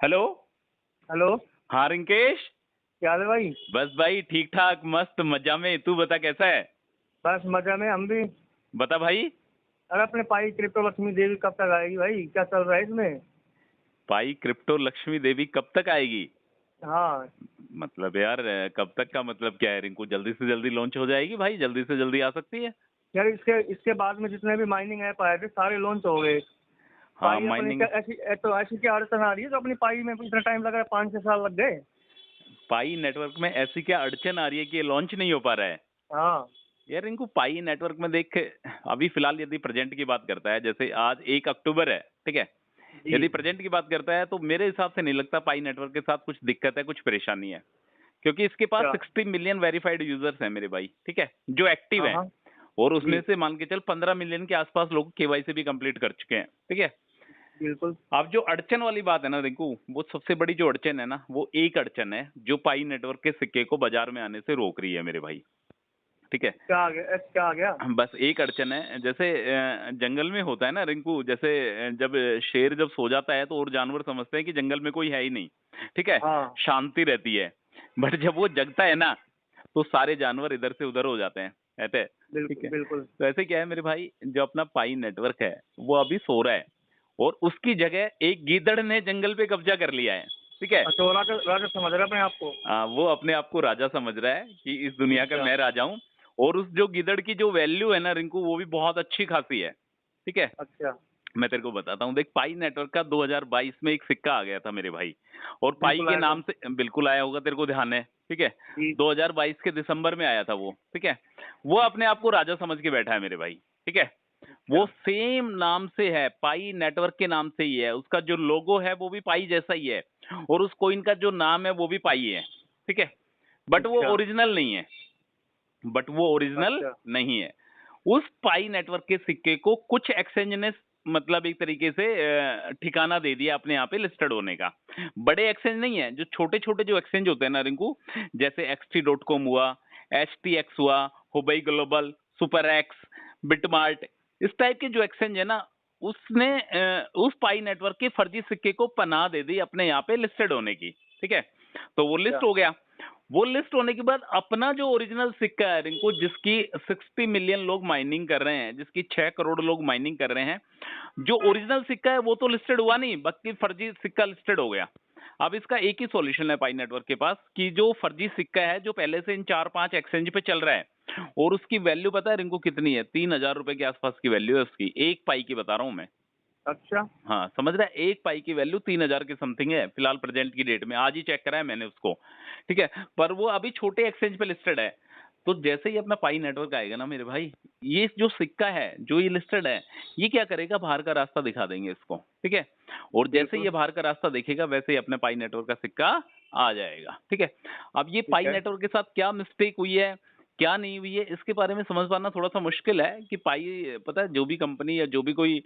Hello. Hello. हाँ रिंकेश। क्या हाल है भाई? बस भाई ठीक ठाक मस्त मजा में। तू बता कैसा है? बस मजा में हम भी। बता भाई। अरे अपने पाई क्रिप्टो लक्ष्मी देवी कब तक आएगी भाई? क्या चल रहा है इसमें? पाई क्रिप्टो लक्ष्मी देवी कब तक आएगी? हाँ। मतलब यार कब तक का मतलब क्या है रिंकू? जल्दी से जल्दी लॉन्च हो जाएगी भाई, जल्दी से जल्दी आ सकती है। यार इसके इसके बाद में जितने भी माइनिंग ऐप आए थे सारे लॉन्च हो गए। हाँ पाई अपनी माइनिंग। ऐसी क्या अड़चन आ रही है जो अपनी पाई में इतना टाइम लग रहा है, 5-6 साल लग गए। पाई नेटवर्क में ऐसी क्या अड़चन आ रही है कि ये लॉन्च नहीं हो पा रहा है? हाँ यार रिंकू पाई नेटवर्क में देख, अभी फिलहाल यदि प्रेजेंट की बात करता है, जैसे आज 1 अक्टूबर है, ठीक है। जी। यदि प्रेजेंट की बात करता है तो मेरे हिसाब से नहीं लगता पाई नेटवर्क के साथ कुछ दिक्कत है, कुछ परेशानी है। क्योंकि इसके पास क्या? 60 मिलियन वेरीफाइड यूजर्स हैं मेरे भाई, ठीक है, जो एक्टिव हाँ हैं। हाँ। और उसमें जी से मान के चल 15 मिलियन के आसपास लोग केवाईसी भी कंप्लीट कर चुके हैं, ठीक है। बिल्कुल। अब जो अड़चन वाली बात है ना रिंकू, वो सबसे बड़ी जो अड़चन है ना, वो एक अड़चन है जो पाई नेटवर्क के सिक्के को बाजार में आने से रोक रही है मेरे भाई, ठीक है। क्या आ गया? क्या आ गया? बस एक अड़चन है, जैसे जंगल में होता है ना रिंकू, जैसे जब शेर जब सो जाता है तो और जानवर समझते हैं कि जंगल में कोई है ही नहीं, ठीक है, हाँ। शांति रहती है। बट जब वो जगता है ना, तो सारे जानवर इधर से उधर हो जाते हैं, कहते हैं, ठीक बिल्कुल है। बिल्कुल। तो ऐसे क्या है मेरे भाई, जो अपना पाई नेटवर्क है वो अभी सो रहा है, और उसकी जगह एक गीदड़ ने जंगल पे कब्जा कर लिया है, ठीक है। अच्छा, वो राजा राजा समझ रहे अपने आप को? वो अपने आप को राजा समझ रहा है कि इस दुनिया का अच्छा मैं राजा हूँ। और उस जो गिदड़ की जो वैल्यू है ना रिंकू, वो भी बहुत अच्छी खासी है, ठीक है। अच्छा। मैं तेरे को बताता हूँ, देख पाई नेटवर्क का 2022 में एक सिक्का आ गया था मेरे भाई, और पाई बिल्कुल के आया था। नाम से बिल्कुल आया होगा, तेरे को ध्यान है, ठीक है। जी। 2022 के दिसंबर में आया था वो, ठीक है। वो अपने आप को राजा समझ के बैठा है मेरे भाई, ठीक है। वो अच्छा। सेम नाम से है, पाई नेटवर्क के नाम से ही है, उसका जो लोगो है वो भी पाई जैसा ही है, और उस कॉइन का जो नाम है वो भी पाई है, ठीक है। बट वो अच्छा। ओरिजिनल नहीं है, बट वो ओरिजिनल अच्छा। नहीं है। उस पाई नेटवर्क के सिक्के को कुछ एक्सचेंज ने मतलब एक तरीके से ठिकाना दे दिया अपने यहाँ पे लिस्टेड होने का। बड़े एक्सचेंज नहीं है, जो छोटे छोटे जो एक्सचेंज होते हैं ना रिंकू, जैसे xt.com हुआ, htx हुआ, Hubei global, super x, BitMart, इस टाइप के जो एक्सचेंज है ना, उसने उस पाई नेटवर्क के फर्जी सिक्के को पनाह दे दी अपने यहाँ पे लिस्टेड होने की, ठीक है। तो वो लिस्ट अच्छा। हो गया। वो लिस्ट होने के बाद अपना जो ओरिजिनल सिक्का है रिंकू, जिसकी 60 मिलियन लोग माइनिंग कर रहे हैं, जिसकी 6 करोड़ लोग माइनिंग कर रहे हैं, जो ओरिजिनल सिक्का है वो तो लिस्टेड हुआ नहीं, बाकी फर्जी सिक्का लिस्टेड हो गया। अब इसका एक ही सॉल्यूशन है पाई नेटवर्क के पास, कि जो फर्जी सिक्का है जो पहले से इन 4-5 एक्सचेंज पे चल रहा है, और उसकी वैल्यू पता है रिंकू कितनी है? 3,000 रुपए के आसपास की वैल्यू है उसकी, एक पाई की बता रहा हूँ मैं। अच्छा। हाँ समझ रहा है, एक पाई की वैल्यू 3,000 के समथिंग है फिलहाल प्रेजेंट की डेट में, आज ही चेक करा है मैंने उसको, ठीक है। पर वो अभी छोटे एक्सचेंज पे लिस्टेड है। तो जैसे ही अपना पाई नेटवर्क आएगा ना मेरे भाई, ये जो सिक्का है जो ये लिस्टेड है, ये क्या करेगा, बाहर का रास्ता दिखा देंगे इसको, ठीक है। और जैसे बिल्कुल। ये बाहर का रास्ता देखेगा, वैसे ही अपने पाई नेटवर्क का सिक्का आ जाएगा, ठीक है। अब ये ठीक पाई है। नेटवर्क के साथ क्या मिस्टेक हुई है, क्या नहीं हुई है, इसके बारे में समझ पाना थोड़ा सा मुश्किल है। कि पाई पता है, जो भी कंपनी या जो भी कोई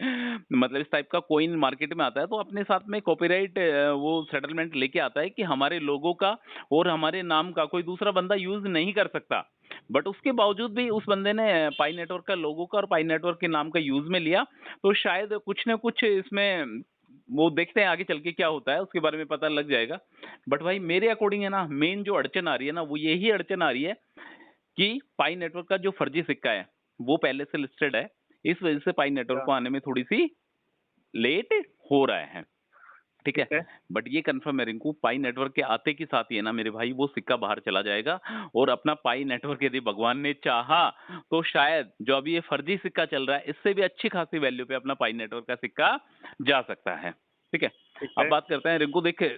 मतलब इस टाइप का कोइन मार्केट में आता है, तो अपने साथ में कॉपीराइट वो सेटलमेंट लेके आता है कि हमारे लोगों का और हमारे नाम का कोई दूसरा बंदा यूज नहीं कर सकता। बट उसके बावजूद भी उस बंदे ने पाई नेटवर्क का लोगो का और पाई नेटवर्क के नाम का यूज में लिया। तो शायद कुछ ना कुछ इसमें, वो देखते हैं आगे चल के क्या होता है, उसके बारे में पता लग जाएगा। बट भाई मेरे अकॉर्डिंग है ना, मेन जो अड़चन आ रही है ना, वो यही अड़चन आ रही है कि पाई नेटवर्क का जो फर्जी सिक्का है वो पहले से लिस्टेड है, इस वजह से पाई नेटवर्क अच्छा। को आने में थोड़ी सी लेट हो रहा है, ठीक है। ठीक है। बट ये कंफर्म है रिंकू, पाई नेटवर्क के आते के साथ ही है ना मेरे भाई, वो सिक्का बाहर चला जाएगा। और अपना पाई नेटवर्क यदि भगवान ने चाहा, तो शायद जो अभी ये फर्जी सिक्का चल रहा है, इससे भी अच्छी खासी वैल्यू पे अपना पाई नेटवर्क का सिक्का जा सकता है, ठीक है। ठीक अब है। बात करते हैं रिंकू, देख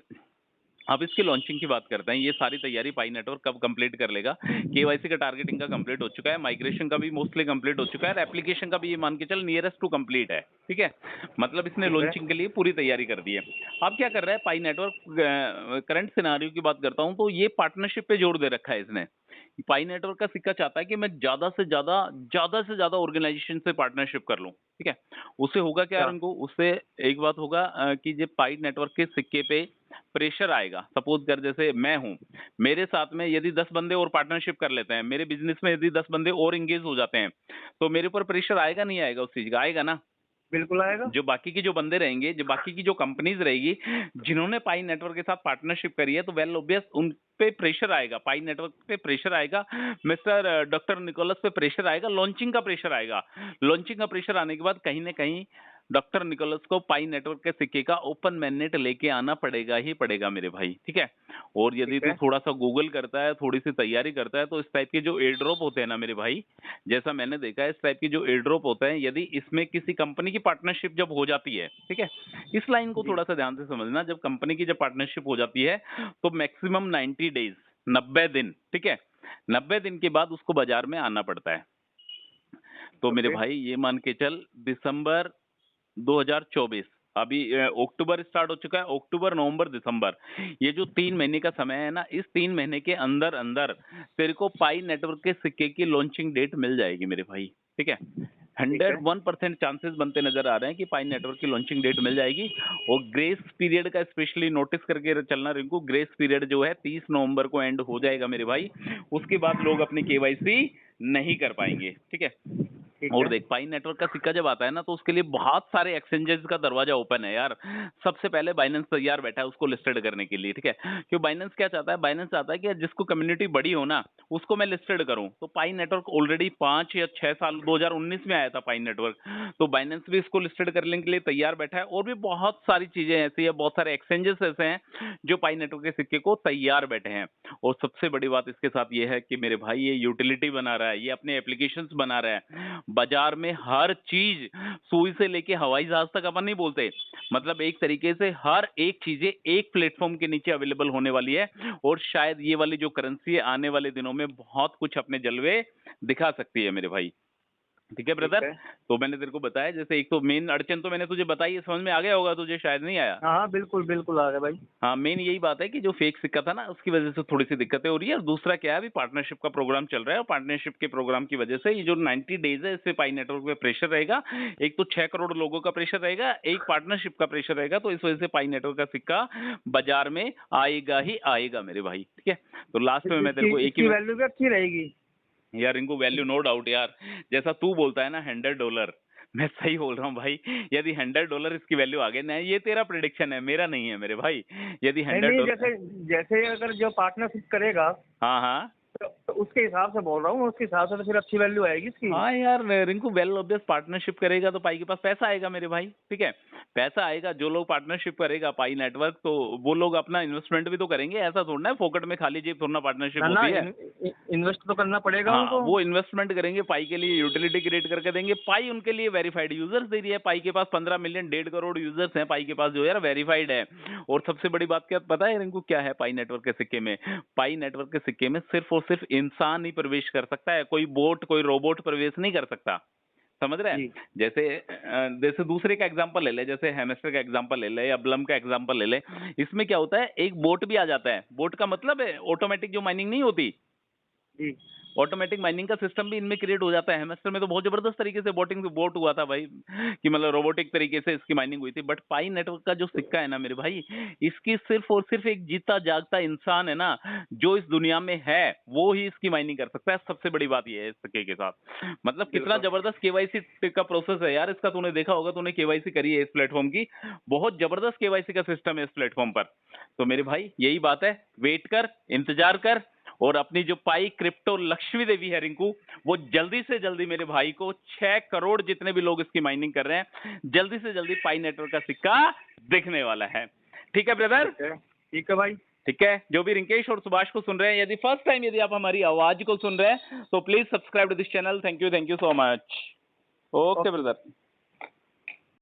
अब इसकी लॉन्चिंग की बात करते हैं। ये सारी तैयारी पाई नेटवर्क कब कंप्लीट कर लेगा? केवाईसी का टारगेटिंग का कंप्लीट हो चुका है, माइग्रेशन का भी मोस्टली कंप्लीट हो चुका है, और एप्लीकेशन का भी ये मान के चल नियरेस्ट टू कंप्लीट है, ठीक है। मतलब इसने ठीक है। लॉन्चिंग के लिए पूरी तैयारी कर दी है। अब क्या कर रहा है पाई नेटवर्क, करंट सिनारियो की बात करता हूं, तो ये पार्टनरशिप पे जोर दे रखा है इसने। पाई नेटवर्क का सिक्का चाहता है कि मैं ज्यादा से ज्यादा ऑर्गेनाइजेशन से पार्टनरशिप कर लूं, ठीक है। उससे होगा क्या अच्छा। इनको, उससे एक बात होगा कि जब पाई नेटवर्क के सिक्के पे प्रेशर आएगा, सपोज कर जैसे मैं हूं, मेरे साथ में यदि 10 बंदे और पार्टनरशिप कर लेते हैं, मेरे बिजनेस में यदि 10 बंदे और इंगेज हो जाते हैं, तो मेरे ऊपर प्रेशर आएगा नहीं आएगा? उस चीज का आएगा ना, बिल्कुल आएगा। जो बाकी के जो बंदे रहेंगे, जो बाकी की जो कंपनीज रहेगी, जिन्होंने पाई नेटवर्क के साथ पार्टनरशिप करी है, तो वेल ऑब्वियस उन पे प्रेशर आएगा, पाई नेटवर्क पे प्रेशर आएगा, मिस्टर डॉक्टर निकोलस पे प्रेशर आएगा, लॉन्चिंग का प्रेशर आएगा। लॉन्चिंग का प्रेशर आने के बाद कहीं ना कहीं डॉक्टर निकोलस को पाई नेटवर्क के सिक्के का ओपन मैग्नेट लेके आना पड़ेगा ही पड़ेगा मेरे भाई, ठीक है। और यदि ठीक तू है। थोड़ा सा गूगल करता है, थोड़ी सी तैयारी करता है, तो इस टाइप के जो एयर ड्रॉप होते हैं ना मेरे भाई, जैसा मैंने देखा है, इस टाइप के जो एयर ड्रॉप होते हैं, यदि इसमें किसी कंपनी की पार्टनरशिप जब हो जाती है, ठीक है, इस लाइन को जी। थोड़ा सा ध्यान से समझना, जब कंपनी की जब पार्टनरशिप हो जाती है, तो मैक्सिमम 90 डेज, 90 दिन, ठीक है, 90 दिन के बाद उसको बाजार में आना पड़ता है। तो मेरे ओके। भाई ये मान के चल, दिसंबर 2024, अभी अक्टूबर स्टार्ट हो चुका है, अक्टूबर, नवंबर, दिसंबर, ये जो 3 महीने का समय है ना, इस 3 महीने के अंदर अंदर तेरे को पाई नेटवर्क के सिक्के की लॉन्चिंग डेट मिल जाएगी मेरे भाई, ठीक है। ठीक है। 101% चांसेस बनते नजर आ रहे हैं कि पाई नेटवर्क की लॉन्चिंग डेट मिल जाएगी। और ग्रेस पीरियड का स्पेशली नोटिस करके चलना रिंकू, ग्रेस पीरियड जो है 30 नवंबर को एंड हो जाएगा मेरे भाई। उसके बाद लोग अपनी केवाईसी नहीं कर पाएंगे, ठीक है। ठीक और है। देख, पाई नेटवर्क का सिक्का जब आता है ना, तो उसके लिए बहुत सारे एक्सचेंजेस का दरवाजा ओपन है यार। सबसे पहले बाइनेंस तैयार बैठा है उसको लिस्टेड करने के लिए, ठीक है। क्योंकि बाइनेंस क्या चाहता है, बाइनेंस चाहता है कि जिसको कम्युनिटी बड़ी हो ना, उसको मैं लिस्टेड करूं। तो पाई नेटवर्क ऑलरेडी 5 या 6 साल 2019 में आया था पाई नेटवर्क, तो बाइनेंस भी इसको लिस्टेड करने के लिए तैयार बैठा है। और भी बहुत सारी चीजें ऐसी है, बहुत सारे एक्सचेंजेस ऐसे हैं जो पाई नेटवर्क के सिक्के को तैयार बैठे हैं। और सबसे बड़ी बात इसके साथ ये है कि मेरे भाई ये यूटिलिटी बना रहा है, ये अपने एप्लीकेशंस बना रहा है। बाजार में हर चीज, सुई से लेके हवाई जहाज तक अपन नहीं बोलते, मतलब एक तरीके से हर एक चीजें एक प्लेटफॉर्म के नीचे अवेलेबल होने वाली है। और शायद ये वाली जो करेंसी है आने वाले दिनों में बहुत कुछ अपने जलवे दिखा सकती है मेरे भाई, ठीक है ठीक ब्रदर। है। तो मैंने तेरे को बताया, जैसे एक तो मेन अड़चन तो मैंने तुझे बताई है, समझ में आ गया होगा तुझे, शायद नहीं आया। हाँ, हाँ, बिल्कुल, बिल्कुल आ गया भाई। हाँ, मेन यही बात है कि जो फेक सिक्का था ना, उसकी वजह से थोड़ी सी दिक्कतें हो रही है। और दूसरा क्या है, अभी पार्टनरशिप का प्रोग्राम चल रहा है, और पार्टनरशिप के प्रोग्राम की वजह से ये जो 90 डेज है, इससे पाई नेटवर्क पे प्रेशर रहेगा। एक तो 6 करोड़ लोगों का प्रेशर रहेगा, एक पार्टनरशिप का प्रेशर रहेगा, तो इस वजह से पाई नेटवर्क का सिक्का बाजार में आएगा ही आएगा मेरे भाई, ठीक है। तो लास्ट में मैं तेरे इसकी को एक ही इसकी वैल्यू भी अच्छी रहेगी। यार, इनको वैल्यू नो डाउट यार, जैसा तू बोलता है ना $100, मैं सही बोल रहा हूँ भाई। यदि $100 इसकी वैल्यू आ गई ना, ये तेरा प्रिडिक्शन है, मेरा नहीं है मेरे भाई। यदि नहीं, हंड्रेड नहीं, डॉलर जैसे जैसे अगर जो पार्टनरशिप करेगा, हाँ हाँ तो उसके हिसाब से बोल रहा हूँ, उसके हिसाब से तो फिर अच्छी वैल्यू आएगी इसकी। हाँ यार, रिंकू वेल ऑब्वियस पार्टनरशिप करेगा तो पाई के पास पैसा आएगा मेरे भाई, ठीक है। पैसा आएगा, जो लोग पार्टनरशिप करेगा पाई नेटवर्क, तो वो लोग अपना इन्वेस्टमेंट भी तो करेंगे, ऐसा थोड़ा है फोकट में खाली जेब थोड़ा पार्टनरशिप ना, ना, होती है। इन्वेस्ट तो करना पड़ेगा हाँ, उनको। वो इन्वेस्टमेंट करेंगे, पाई के लिए यूटिलिटी क्रिएट करके देंगे। पाई उनके लिए वेरीफाइड यूजर्स दे रही है, पाई के पास 15 मिलियन 1.5 करोड़ यूजर्स हैं पाई के पास, जो यार वेरीफाइड है। और सबसे बड़ी बात क्या पता है इनको क्या है पाई नेटवर्क के सिक्के में? पाई नेटवर्क के सिक्के में सिर्फ और सिर्फ इंसान ही प्रवेश कर सकता है, कोई बोट कोई रोबोट प्रवेश नहीं कर सकता, समझ रहा है। जी। जैसे दूसरे का एग्जांपल ले ले, जैसे हेमस्टर का एग्जांपल ले ले या ब्लम का एग्जांपल ले ले। इसमें क्या होता है, एक बोट भी आ जाता है। बोट का मतलब है ऑटोमेटिक जो माइनिंग नहीं होती, जी। ऑटोमेटिक माइनिंग का सिस्टम भी इनमें क्रिएट हो जाता है। हेमस्टर में तो बहुत जबरदस्त तरीके से बोट हुआ था भाई, कि मतलब रोबोटिक तरीके से इसकी माइनिंग हुई थी। बट पाई नेटवर्क का जो सिक्का है ना मेरे भाई, इसकी सिर्फ और सिर्फ एक जीता जागता इंसान है ना, जो इस दुनिया में है, वो ही इसकी माइनिंग कर सकता है। सबसे बड़ी बात यह है इस सिक्के के साथ, मतलब कितना बिल्कुल। जबरदस्त केवाईसी का प्रोसेस है यार इसका। तूने देखा होगा, तूने केवाईसी करी है इस प्लेटफॉर्म की, बहुत जबरदस्त केवाईसी का सिस्टम है इस प्लेटफॉर्म पर। तो मेरे भाई यही बात है, वेट कर, इंतजार कर। और अपनी जो पाई क्रिप्टो लक्ष्मी देवी है रिंकू, वो जल्दी से जल्दी मेरे भाई को 6 करोड़ जितने भी लोग इसकी माइनिंग कर रहे हैं, जल्दी से जल्दी पाई नेटवर्क का सिक्का दिखने वाला है। ठीक है ब्रदर? ठीक है। ठीक है भाई। ठीक है, जो भी रिंकेश और सुभाष को सुन रहे हैं, यदि फर्स्ट टाइम यदि आप हमारी आवाज को सुन रहे हैं, तो please subscribe to this channel. Thank you so much. Okay okay. Brother.